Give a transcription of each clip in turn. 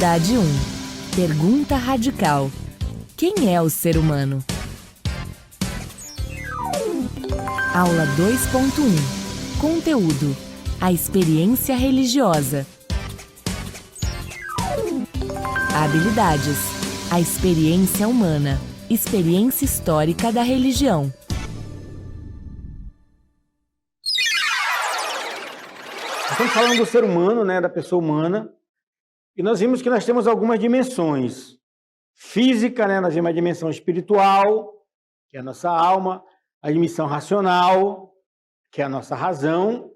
Atividade 1. Pergunta radical. Quem é o ser humano? Aula 2.1. Conteúdo. A experiência religiosa. Habilidades. A experiência humana. Experiência histórica da religião. Estamos falando do ser humano, né, da pessoa humana, e nós vimos que nós temos algumas dimensões. Física, né, nós vimos a dimensão espiritual, que é a nossa alma, a dimensão racional, que é a nossa razão,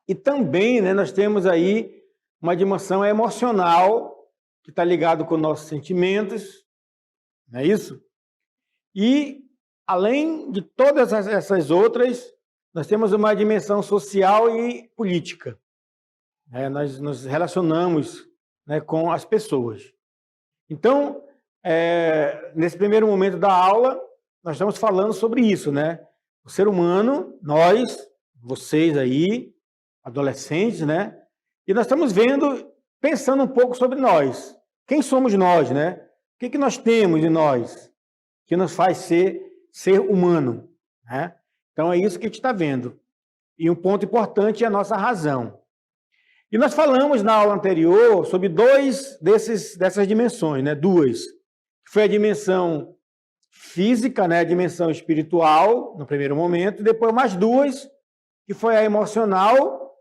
e também, né, nós temos aí uma dimensão emocional, que está ligado com nossos sentimentos, não é isso? E, além de todas essas outras, nós temos uma dimensão social e política. Nós nos relacionamos, né, com as pessoas. Então, nesse primeiro momento da aula, nós estamos falando sobre isso, né? O ser humano, nós, vocês aí, adolescentes, né? E nós estamos pensando um pouco sobre nós. Quem somos nós, né? O que nós temos em nós que nos faz ser humano, né? Então, é isso que a gente está vendo. E um ponto importante é a nossa razão. E nós falamos na aula anterior sobre dessas dimensões, né? Duas. Foi a dimensão física, né? A dimensão espiritual, no primeiro momento, e depois mais duas, que foi a emocional,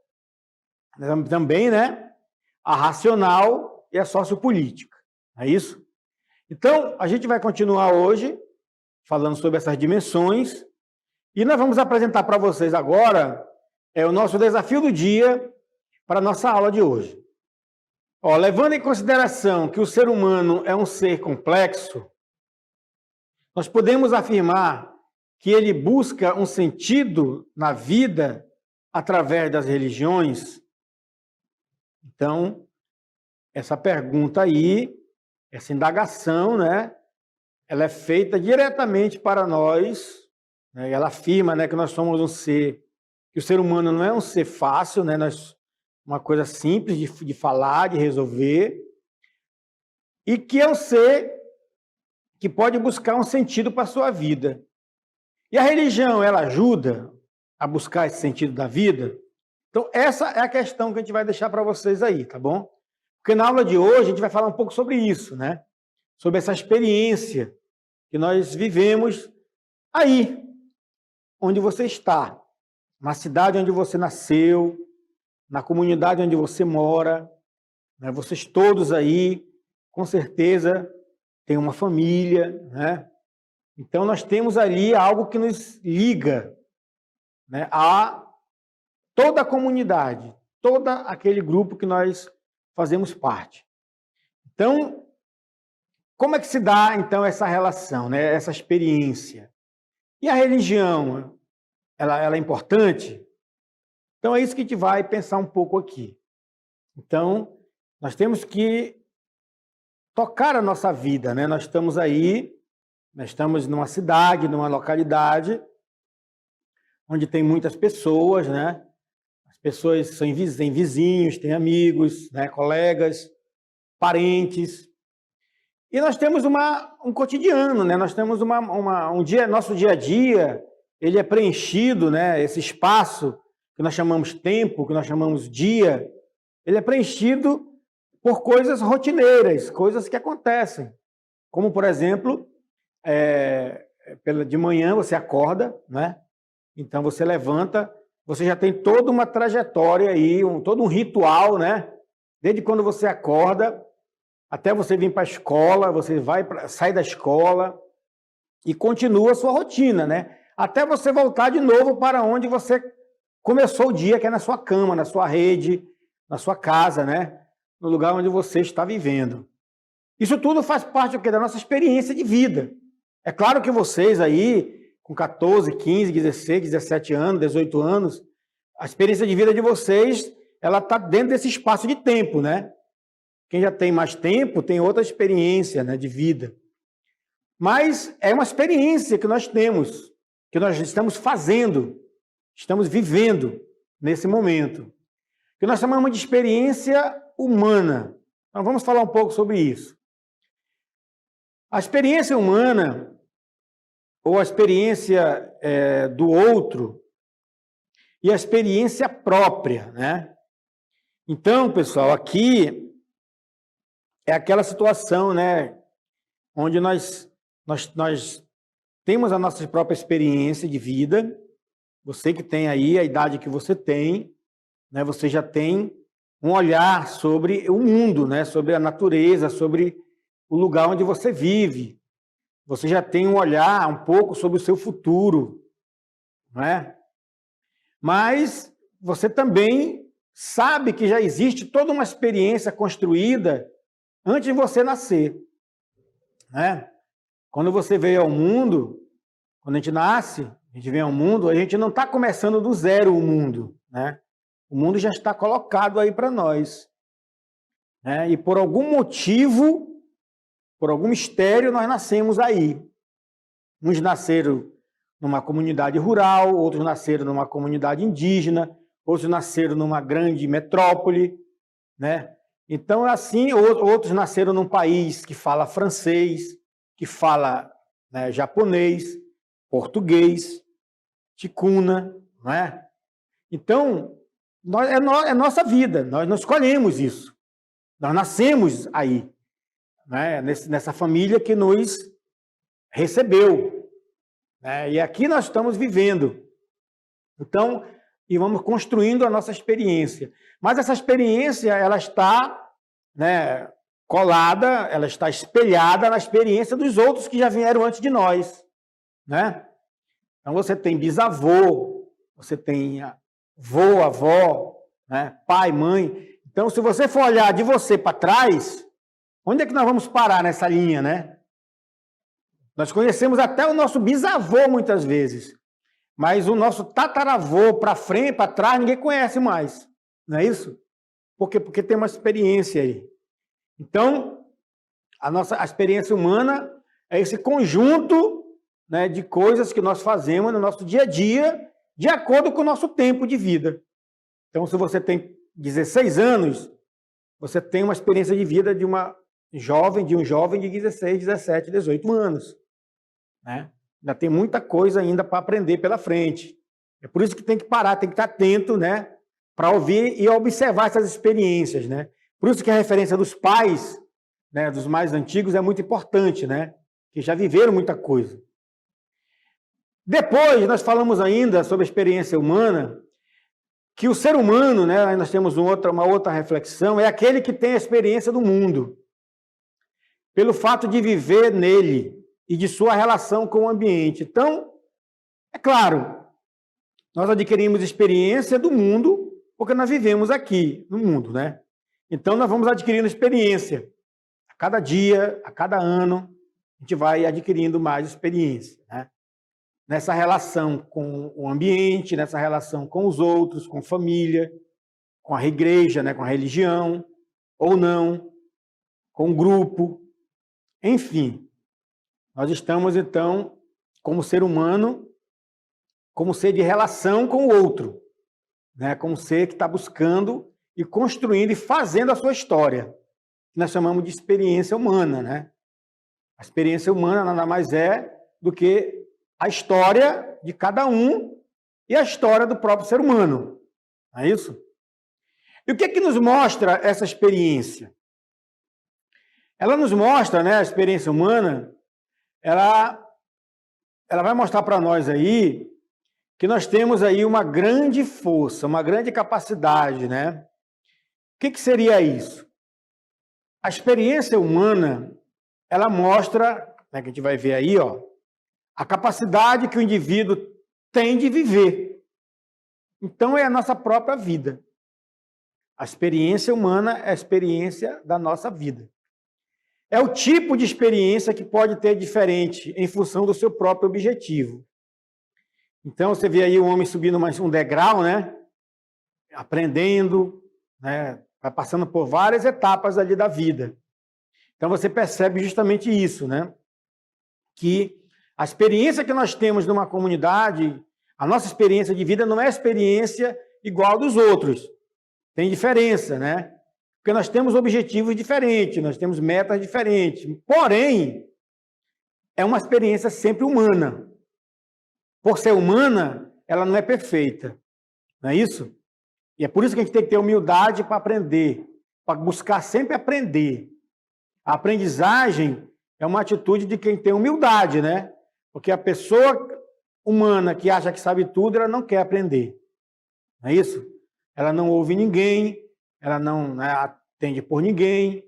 também, né? A racional e a sociopolítica. É isso? Então, a gente vai continuar hoje falando sobre essas dimensões. E nós vamos apresentar para vocês agora o nosso desafio do dia para a nossa aula de hoje. Levando em consideração que o ser humano é um ser complexo, nós podemos afirmar que ele busca um sentido na vida através das religiões. Então, essa pergunta aí, essa indagação, né, ela é feita diretamente para nós. Ela afirma, né, que nós somos um ser, que o ser humano não é um ser fácil, né, uma coisa simples de falar, de resolver, e que é um ser que pode buscar um sentido para a sua vida. E a religião, ela ajuda a buscar esse sentido da vida? Então, essa é a questão que a gente vai deixar para vocês aí, tá bom? Porque na aula de hoje a gente vai falar um pouco sobre isso, né? Sobre essa experiência que nós vivemos aí, onde você está, na cidade onde você nasceu, na comunidade onde você mora, né? Vocês todos aí, com certeza, têm uma família, né? Então, nós temos ali algo que nos liga, né, a toda a comunidade, todo aquele grupo que nós fazemos parte. Então, como é que se dá, então, essa relação, né, essa experiência? E a religião, ela é importante? Então, é isso que a gente vai pensar um pouco aqui. Então, nós temos que tocar a nossa vida, né? Nós estamos aí, nós estamos numa cidade, numa localidade, onde tem muitas pessoas, né? As pessoas têm vizinhos, têm amigos, né? Colegas, parentes. E nós temos um cotidiano, né? Nós temos nosso dia a dia, ele é preenchido, né? Esse espaço que nós chamamos tempo, que nós chamamos dia, ele é preenchido por coisas rotineiras, coisas que acontecem. Como, por exemplo, de manhã você acorda, né? Então você levanta, você já tem toda uma trajetória aí, todo um ritual, né? Desde quando você acorda até você vir para a escola, você sai da escola e continua a sua rotina, né? Até você voltar de novo para onde você começou o dia, que é na sua cama, na sua rede, na sua casa, né? No lugar onde você está vivendo. Isso tudo faz parte da nossa experiência de vida. É claro que vocês aí, com 14, 15, 16, 17 anos, 18 anos, a experiência de vida de vocês, ela está dentro desse espaço de tempo, né? Quem já tem mais tempo tem outra experiência, né, de vida. Mas é uma experiência que nós temos, que nós estamos fazendo, estamos vivendo nesse momento, que nós chamamos de experiência humana. Então vamos falar um pouco sobre isso. A experiência humana, ou a experiência do outro, e a experiência própria, né? Então, pessoal, aqui é aquela situação, né, onde nós temos a nossa própria experiência de vida. Você que tem aí a idade que você tem, né, você já tem um olhar sobre o mundo, né, sobre a natureza, sobre o lugar onde você vive. Você já tem um olhar um pouco sobre o seu futuro, não é? Mas você também sabe que já existe toda uma experiência construída antes de você nascer, né? Quando você veio ao mundo, quando a gente nasce, a gente vem ao mundo, a gente não está começando do zero o mundo, né? O mundo já está colocado aí para nós, né? E por algum motivo, por algum mistério, nós nascemos aí. Uns nasceram numa comunidade rural, outros nasceram numa comunidade indígena, outros nasceram numa grande metrópole, né? Então, assim, outros nasceram num país que fala francês, que fala, né, japonês, português, ticuna, não é? Então, é nossa vida, nós não escolhemos isso. Nós nascemos aí, né, nessa família que nos recebeu, né, e aqui nós estamos vivendo. Então, e vamos construindo a nossa experiência. Mas essa experiência, ela está, né, colada, ela está espelhada na experiência dos outros que já vieram antes de nós, né? Então você tem bisavô, você tem avô, avó, né, pai, mãe. Então, se você for olhar de você para trás, onde é que nós vamos parar nessa linha, né? Nós conhecemos até o nosso bisavô muitas vezes, mas o nosso tataravô para frente, para trás, ninguém conhece mais, não é isso? Por quê? Porque tem uma experiência aí. Então, a experiência humana é esse conjunto, né, de coisas que nós fazemos no nosso dia a dia, de acordo com o nosso tempo de vida. Então, se você tem 16 anos, você tem uma experiência de vida de um jovem de 16, 17, 18 anos, né? Ainda tem muita coisa ainda para aprender pela frente. É por isso que tem que parar, tem que estar atento, né, para ouvir e observar essas experiências, né? Por isso que a referência dos pais, né, dos mais antigos, é muito importante, né? Que já viveram muita coisa. Depois, nós falamos ainda sobre a experiência humana, que o ser humano, né, nós temos uma outra reflexão, é aquele que tem a experiência do mundo, pelo fato de viver nele e de sua relação com o ambiente. Então, é claro, nós adquirimos experiência do mundo, porque nós vivemos aqui, no mundo, né? Então, nós vamos adquirindo experiência. A cada dia, a cada ano, a gente vai adquirindo mais experiência, né? Nessa relação com o ambiente, nessa relação com os outros, com a família, com a igreja, né, com a religião, ou não, com o grupo. Enfim, nós estamos, então, como ser humano, como ser de relação com o outro, né, como ser que está buscando e construindo e fazendo a sua história, que nós chamamos de experiência humana, né? A experiência humana nada mais é do que a história de cada um e a história do próprio ser humano. Não é isso? E o que é que nos mostra essa experiência? Ela nos mostra, né, a experiência humana, ela vai mostrar para nós aí que nós temos aí uma grande força, uma grande capacidade, né? O que seria isso? A experiência humana, ela mostra, né, que a gente vai ver aí, ó, a capacidade que o indivíduo tem de viver. Então, é a nossa própria vida. A experiência humana é a experiência da nossa vida. É o tipo de experiência que pode ter diferente em função do seu próprio objetivo. Então, você vê aí o homem subindo mais um degrau, né? Aprendendo, né? Vai passando por várias etapas ali da vida. Então, você percebe justamente isso, né? Que a experiência que nós temos numa comunidade, a nossa experiência de vida não é a experiência igual a dos outros. Tem diferença, né? Porque nós temos objetivos diferentes, nós temos metas diferentes. Porém, é uma experiência sempre humana. Por ser humana, ela não é perfeita. Não é isso? E é por isso que a gente tem que ter humildade para aprender, para buscar sempre aprender. A aprendizagem é uma atitude de quem tem humildade, né? Porque a pessoa humana que acha que sabe tudo, ela não quer aprender. Não é isso? Ela não ouve ninguém, ela não atende por ninguém.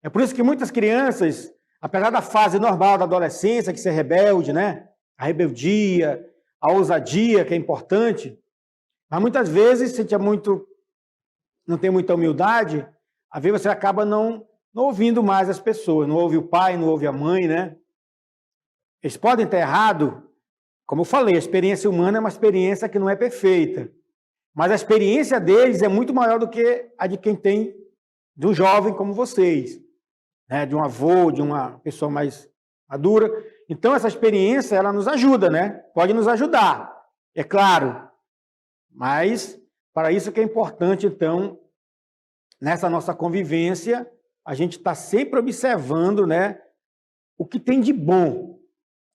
É por isso que muitas crianças, apesar da fase normal da adolescência, que ser rebelde, né? A rebeldia, a ousadia, que é importante, mas muitas vezes, se não tem muita humildade, às vezes você acaba não ouvindo mais as pessoas, não ouve o pai, não ouve a mãe, né? Eles podem estar errados, como eu falei, a experiência humana é uma experiência que não é perfeita, mas a experiência deles é muito maior do que a de quem tem, de um jovem como vocês, né? De um avô, de uma pessoa mais madura. Então, essa experiência, ela nos ajuda, né? Pode nos ajudar, é claro, mas para isso que é importante, então, nessa nossa convivência, a gente está sempre observando, né, o que tem de bom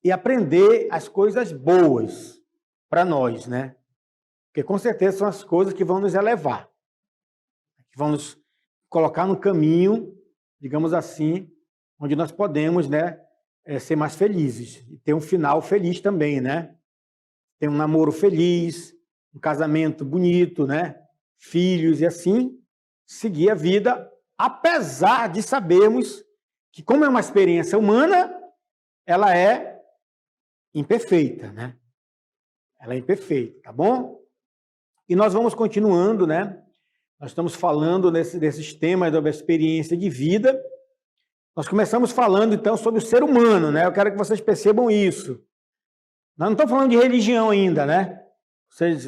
e aprender as coisas boas para nós, né? Porque com certeza são as coisas que vão nos elevar, que vão nos colocar no caminho, digamos assim, onde nós podemos, né, ser mais felizes e ter um final feliz também, né? Ter um namoro feliz, um casamento bonito, né? Filhos e assim seguir a vida, apesar de sabermos que, como é uma experiência humana, ela é imperfeita, né? Ela é imperfeita, tá bom? E nós vamos continuando, né? Nós estamos falando desses temas da experiência de vida. Nós começamos falando, então, sobre o ser humano, né? Eu quero que vocês percebam isso. Nós não estamos falando de religião ainda, né?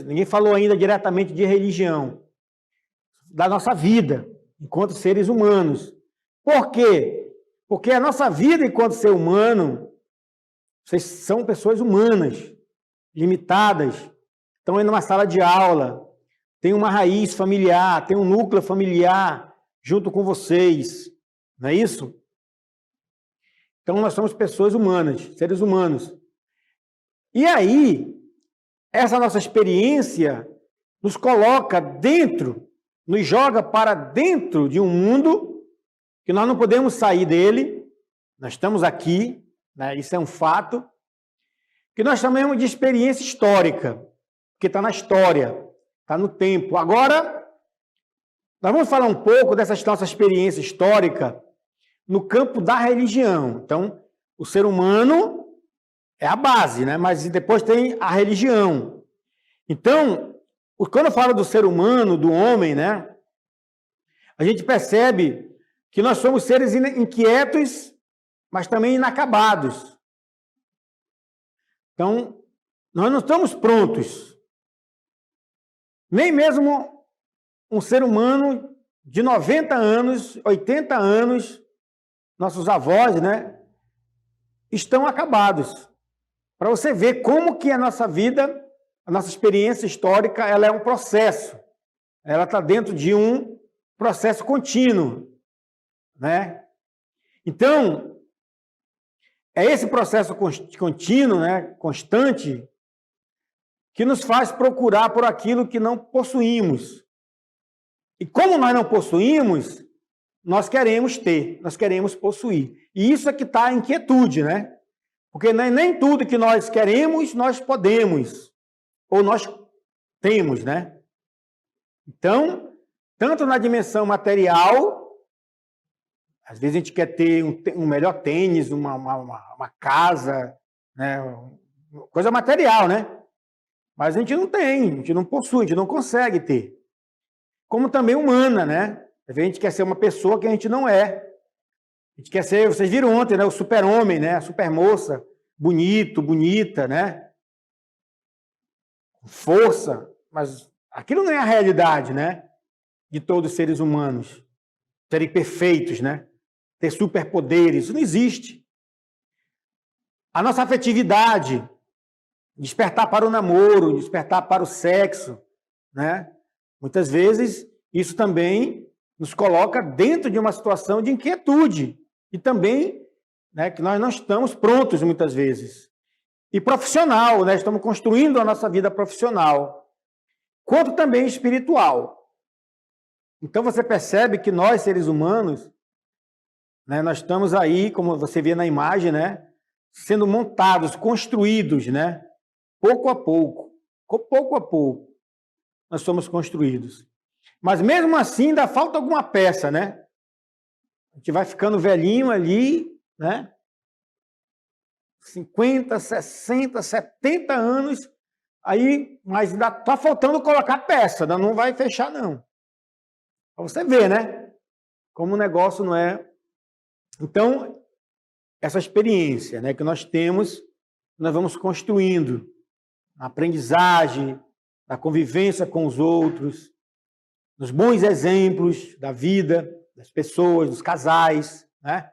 Ninguém falou ainda diretamente de religião. Da nossa vida, enquanto seres humanos. Por quê? Porque a nossa vida enquanto ser humano, vocês são pessoas humanas, limitadas, estão aí numa sala de aula, tem uma raiz familiar, tem um núcleo familiar junto com vocês, não é isso? Então nós somos pessoas humanas, seres humanos. E aí, essa nossa experiência nos coloca dentro, nos joga para dentro de um mundo que nós não podemos sair dele, nós estamos aqui, né? Isso é um fato, que nós chamamos de experiência histórica, porque está na história, está no tempo. Agora, nós vamos falar um pouco dessa nossa experiência histórica no campo da religião. Então, o ser humano é a base, né? Mas depois tem a religião. Então, quando eu falo do ser humano, do homem, né? A gente percebe que nós somos seres inquietos, mas também inacabados. Então, nós não estamos prontos. Nem mesmo um ser humano de 90 anos, 80 anos, nossos avós, né, estão acabados. Para você ver como que a nossa vida, a nossa experiência histórica, ela é um processo. Ela está dentro de um processo contínuo, né? Então, é esse processo contínuo, né, constante, que nos faz procurar por aquilo que não possuímos. E como nós não possuímos, nós queremos ter, nós queremos possuir. E isso é que está a inquietude, né? Porque nem tudo que nós queremos, nós podemos, ou nós temos, né? Então, tanto na dimensão material, às vezes a gente quer ter um melhor tênis, uma casa, né? Coisa material, né? Mas a gente não tem, a gente não possui, a gente não consegue ter. Como também humana, né? Às vezes a gente quer ser uma pessoa que a gente não é. A gente quer ser, vocês viram ontem, né? O super-homem, né? A super-moça, bonito, bonita, né? Força, mas aquilo não é a realidade, né? De todos os seres humanos. Serem perfeitos, né? Ter superpoderes, isso não existe. A nossa afetividade, despertar para o namoro, despertar para o sexo, né? Muitas vezes isso também nos coloca dentro de uma situação de inquietude e também, né, que nós não estamos prontos muitas vezes. E profissional, né, estamos construindo a nossa vida profissional, quanto também espiritual. Então você percebe que nós, seres humanos, né, nós estamos aí, como você vê na imagem, né, sendo montados, construídos, né, pouco a pouco, nós somos construídos. Mas mesmo assim ainda falta alguma peça, né? A gente vai ficando velhinho ali, né? 50, 60, 70 anos, aí, mas ainda está faltando colocar peça, ainda não vai fechar, não. Para você ver, né? Como o negócio não é. Então, essa experiência, né, que nós temos, nós vamos construindo a aprendizagem, a convivência com os outros, nos bons exemplos da vida, das pessoas, dos casais, né?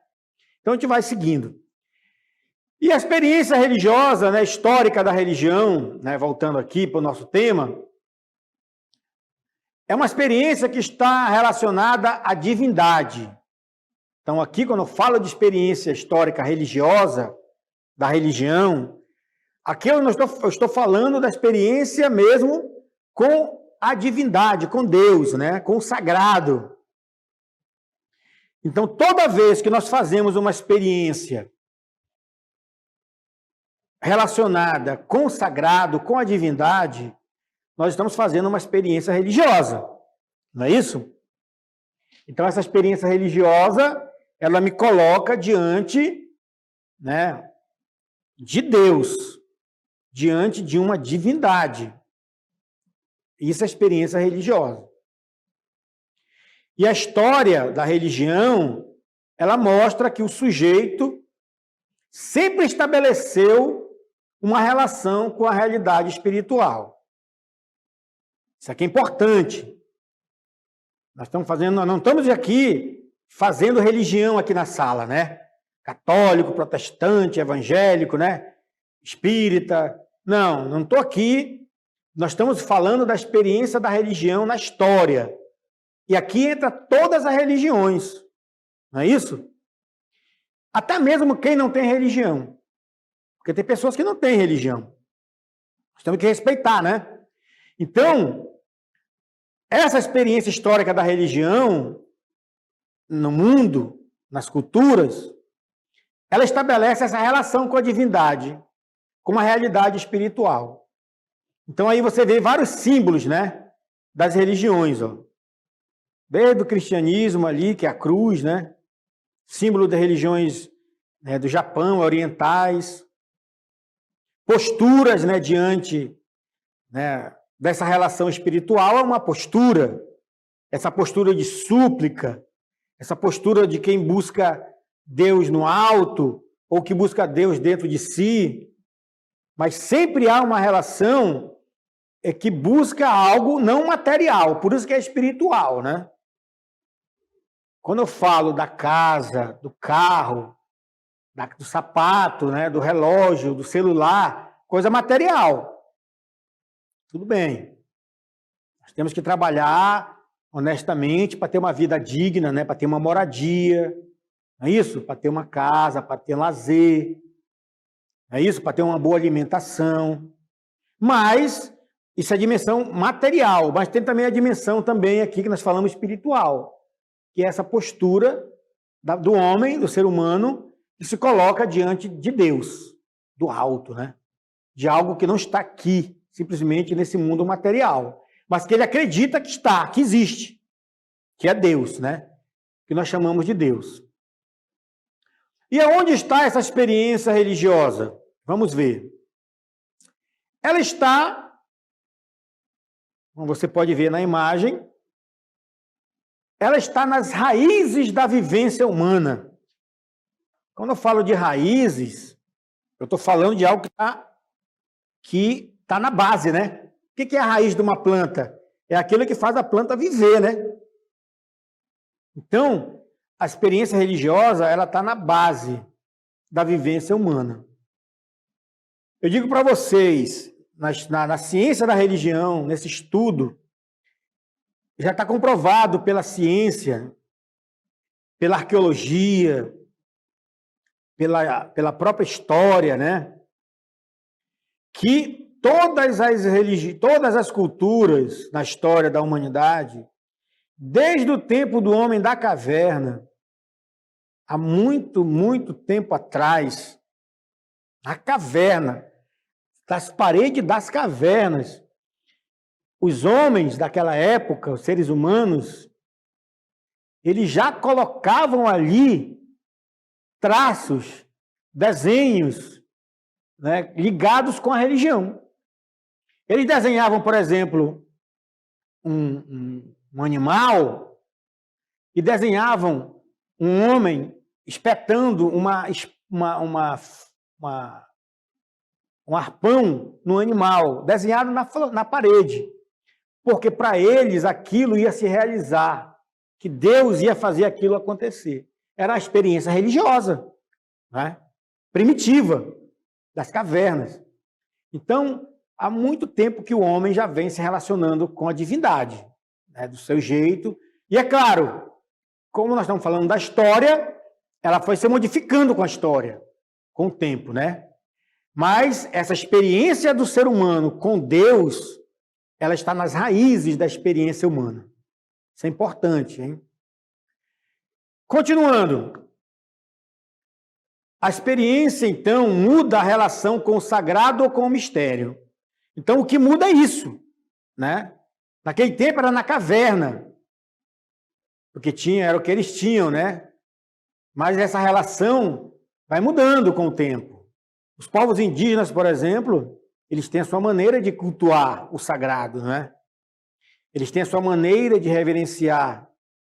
Então a gente vai seguindo. E a experiência religiosa, né, histórica da religião, né, voltando aqui para o nosso tema, é uma experiência que está relacionada à divindade. Então aqui, quando eu falo de experiência histórica religiosa, da religião, aqui eu estou falando da experiência mesmo com a divindade, com Deus, né, com o sagrado. Então, toda vez que nós fazemos uma experiência relacionada com o sagrado, com a divindade, nós estamos fazendo uma experiência religiosa, não é isso? Então, essa experiência religiosa, ela me coloca diante, né, de Deus, diante de uma divindade. Isso é experiência religiosa. E a história da religião, ela mostra que o sujeito sempre estabeleceu uma relação com a realidade espiritual. Isso aqui é importante. Nós não estamos aqui fazendo religião aqui na sala, né? Católico, protestante, evangélico, né? Espírita. Não estou aqui. Nós estamos falando da experiência da religião na história. E aqui entra todas as religiões, não é isso? Até mesmo quem não tem religião. Porque tem pessoas que não têm religião. Nós temos que respeitar, né? Então, essa experiência histórica da religião no mundo, nas culturas, ela estabelece essa relação com a divindade, com uma realidade espiritual. Então aí você vê vários símbolos, né, das religiões, ó. Desde o cristianismo ali, que é a cruz, né? Símbolo das religiões, né, do Japão, orientais. Posturas, né, diante, né, dessa relação espiritual é uma postura. Essa postura de súplica, essa postura de quem busca Deus no alto, ou que busca Deus dentro de si. Mas sempre há uma relação que busca algo não material, por isso que é espiritual, né? Quando eu falo da casa, do carro, do sapato, né, do relógio, do celular, coisa material. Tudo bem. Nós temos que trabalhar honestamente para ter uma vida digna, né, para ter uma moradia, não é isso? Para ter uma casa, para ter lazer, não é isso? Para ter uma boa alimentação. Mas isso é a dimensão material, mas tem também a dimensão também aqui que nós falamos espiritual, que é essa postura do homem, do ser humano, que se coloca diante de Deus, do alto, né? De algo que não está aqui, simplesmente nesse mundo material, mas que ele acredita que está, que existe, que é Deus, né? Que nós chamamos de Deus. E aonde está essa experiência religiosa? Vamos ver. Ela está, como você pode ver na imagem, ela está nas raízes da vivência humana. Quando eu falo de raízes, eu estou falando de algo que está na base, né? O que é a raiz de uma planta? É aquilo que faz a planta viver, né? Então, a experiência religiosa, ela está na base da vivência humana. Eu digo para vocês, na ciência da religião, nesse estudo, já está comprovado pela ciência, pela arqueologia, pela própria história, né? Que todas as culturas na história da humanidade, desde o tempo do homem da caverna, há muito, muito tempo atrás, na caverna, das paredes das cavernas, os homens daquela época, os seres humanos, eles já colocavam ali traços, desenhos, né, ligados com a religião. Eles desenhavam, por exemplo, um animal e desenhavam um homem espetando um arpão no animal, desenhado na parede, porque para eles aquilo ia se realizar, que Deus ia fazer aquilo acontecer. Era a experiência religiosa, né? Primitiva, das cavernas. Então, há muito tempo que o homem já vem se relacionando com a divindade, né, do seu jeito. E é claro, como nós estamos falando da história, ela foi se modificando com a história, com o tempo, né? Mas essa experiência do ser humano com Deus, ela está nas raízes da experiência humana. Isso é importante, hein? Continuando. A experiência, então, muda a relação com o sagrado ou com o mistério. Então, o que muda é isso, né? Naquele tempo era na caverna, porque era o que eles tinham, né? Mas essa relação vai mudando com o tempo. Os povos indígenas, por exemplo, eles têm a sua maneira de cultuar o sagrado, né? Eles têm a sua maneira de reverenciar,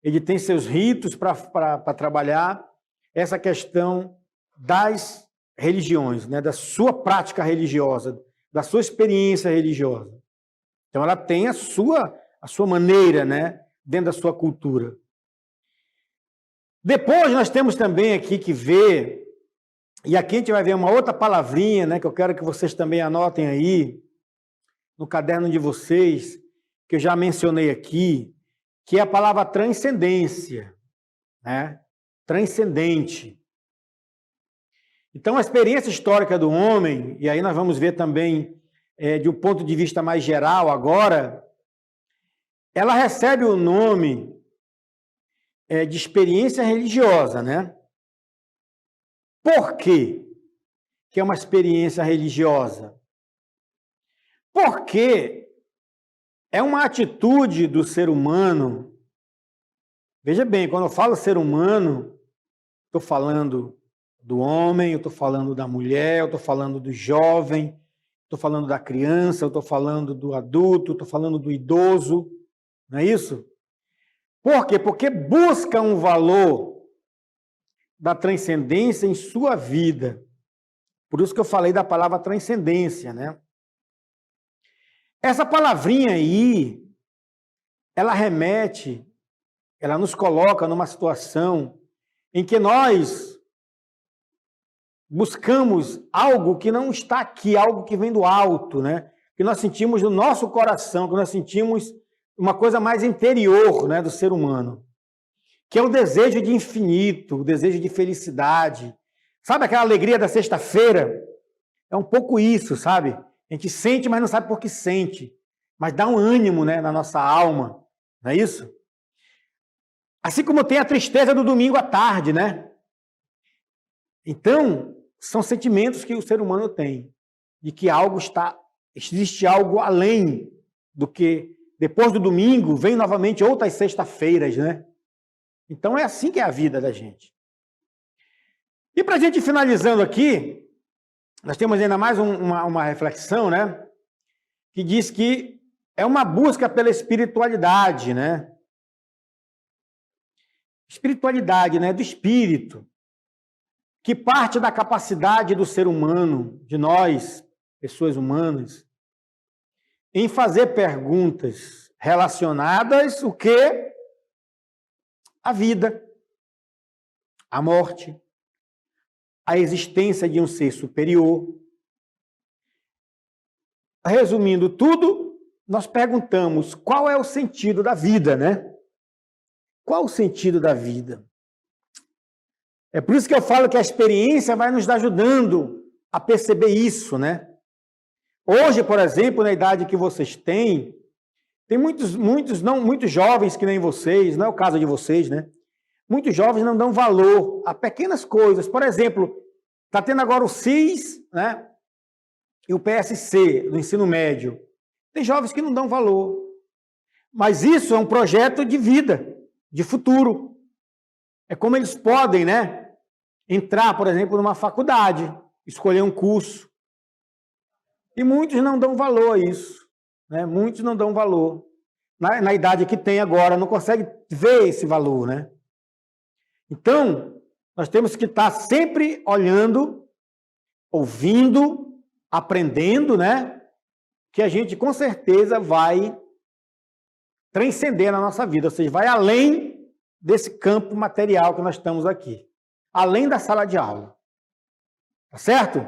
eles têm seus ritos para trabalhar essa questão das religiões, né? Da sua prática religiosa, da sua experiência religiosa. Então, ela tem a sua maneira, né? Dentro da sua cultura. Depois, nós temos também aqui que ver, e aqui a gente vai ver uma outra palavrinha, né? Que eu quero que vocês também anotem aí, no caderno de vocês, que eu já mencionei aqui, que é a palavra transcendência, né? Transcendente. Então, a experiência histórica do homem, e aí nós vamos ver também de um ponto de vista mais geral agora, ela recebe o nome de experiência religiosa, né? Por quê que é uma experiência religiosa? Porque é uma atitude do ser humano. Veja bem, quando eu falo ser humano, estou falando do homem, eu estou falando da mulher, eu estou falando do jovem, estou falando da criança, eu estou falando do adulto, estou falando do idoso, não é isso? Por quê? Porque busca um valor da transcendência em sua vida. Por isso que eu falei da palavra transcendência, né? Essa palavrinha aí, ela remete, ela nos coloca numa situação em que nós buscamos algo que não está aqui, algo que vem do alto, né? Que nós sentimos no nosso coração, que nós sentimos uma coisa mais interior, né, do ser humano, que é o desejo de infinito, o desejo de felicidade. Sabe aquela alegria da sexta-feira? É um pouco isso, sabe? A gente sente, mas não sabe por que sente. Mas dá um ânimo, né, na nossa alma, não é isso? Assim como tem a tristeza do domingo à tarde, né? Então, são sentimentos que o ser humano tem, de que existe algo além do que depois do domingo vem novamente outras sexta-feiras, né? Então é assim que é a vida da gente. E para a gente finalizando aqui, nós temos ainda mais uma reflexão, né? Que diz que é uma busca pela espiritualidade, né? Espiritualidade, né? Do espírito, que parte da capacidade do ser humano, de nós, pessoas humanas, em fazer perguntas relacionadas o quê? A vida, a morte, a existência de um ser superior. Resumindo tudo, nós perguntamos qual é o sentido da vida, né? Qual o sentido da vida? É por isso que eu falo que a experiência vai nos ajudando a perceber isso, né? Hoje, por exemplo, na idade que vocês têm, tem muitos jovens que nem vocês, não é o caso de vocês, né? Muitos jovens não dão valor a pequenas coisas. Por exemplo, está tendo agora o CIS, né? E o PSC, do ensino médio. Tem jovens que não dão valor. Mas isso é um projeto de vida, de futuro. É como eles podem, né? Entrar, por exemplo, numa faculdade, escolher um curso. E muitos não dão valor a isso, né? Muitos não dão valor. Na idade que tem agora, não consegue ver esse valor, né? Então, nós temos que estar sempre olhando, ouvindo, aprendendo, né? Que a gente com certeza vai transcender na nossa vida, ou seja, vai além desse campo material que nós estamos aqui, além da sala de aula. Tá certo?